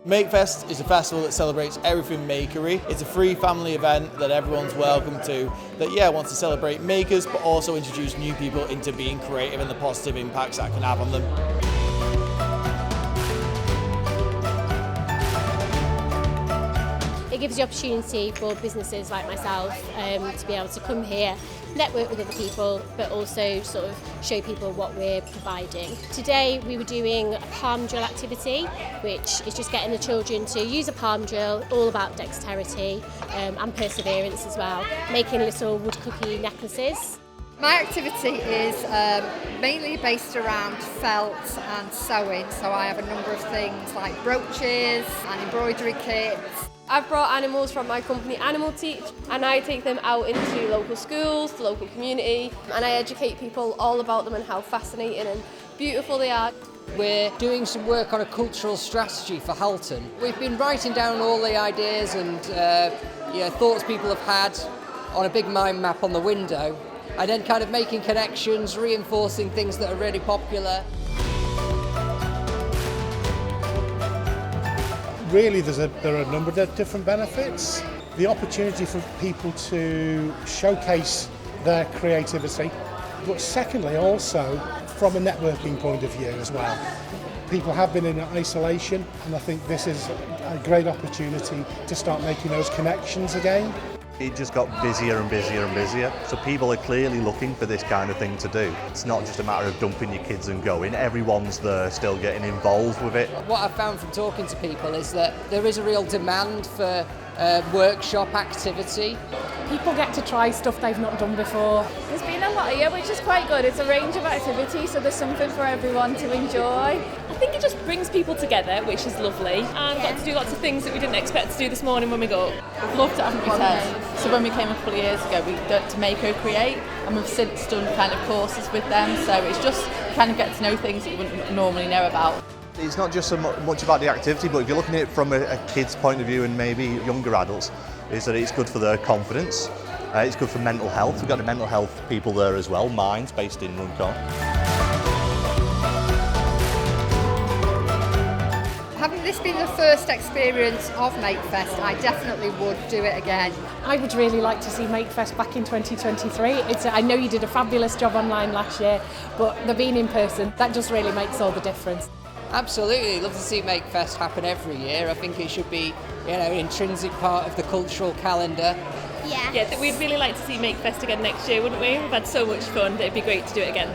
Makefest is a festival that celebrates everything makery. It's a free family event that everyone's welcome to, that wants to celebrate makers but also introduce new people into being creative and the positive impacts that can have on them. It gives the opportunity for businesses like myself to be able to come here, network with other people, but also sort of show people what we're providing. Today we were doing a palm drill activity, which is just getting the children to use a palm drill, all about dexterity and perseverance as well, making little wood cookie necklaces. My activity is mainly based around felt and sewing, so I have a number of things like brooches and embroidery kits. I've brought animals from my company Animal Teach, and I take them out into local schools, the local community, and I educate people all about them and how fascinating and beautiful they are. We're doing some work on a cultural strategy for Halton. We've been writing down all the ideas and thoughts people have had on a big mind map on the window, and then kind of making connections, reinforcing things that are really popular. Really, there are a number of different benefits. The opportunity for people to showcase their creativity, but secondly also from a networking point of view as well. People have been in isolation, and I think this is a great opportunity to start making those connections again. It just got busier and busier and busier, so people are clearly looking for this kind of thing to do. It's not just a matter of dumping your kids and going, everyone's there still getting involved with it. What I've found from talking to people is that there is a real demand for workshop activity. People get to try stuff they've not done before. There's been a lot here, which is quite good. It's a range of activities, so there's something for everyone to enjoy. I think it just brings people together, which is lovely, and got to do lots of things that we didn't expect to do this morning when we got up. We've loved it, haven't we, Ted? So when we came a couple of years ago, we got to make or create, and we've since done kind of courses with them, so it's just kind of get to know things that you wouldn't normally know about. It's not just so much about the activity, but if you're looking at it from a kid's point of view and maybe younger adults, is that it's good for their confidence, it's good for mental health. We've got the mental health people there as well, Minds, based in Runcorn. Having this been the first experience of Makefest, I definitely would do it again. I would really like to see Makefest back in 2023. I know you did a fabulous job online last year, but the being in person, that just really makes all the difference. Absolutely, love to see Makefest happen every year. I think it should be, an intrinsic part of the cultural calendar. Yeah, we'd really like to see Makefest again next year, wouldn't we? We've had so much fun, it'd be great to do it again.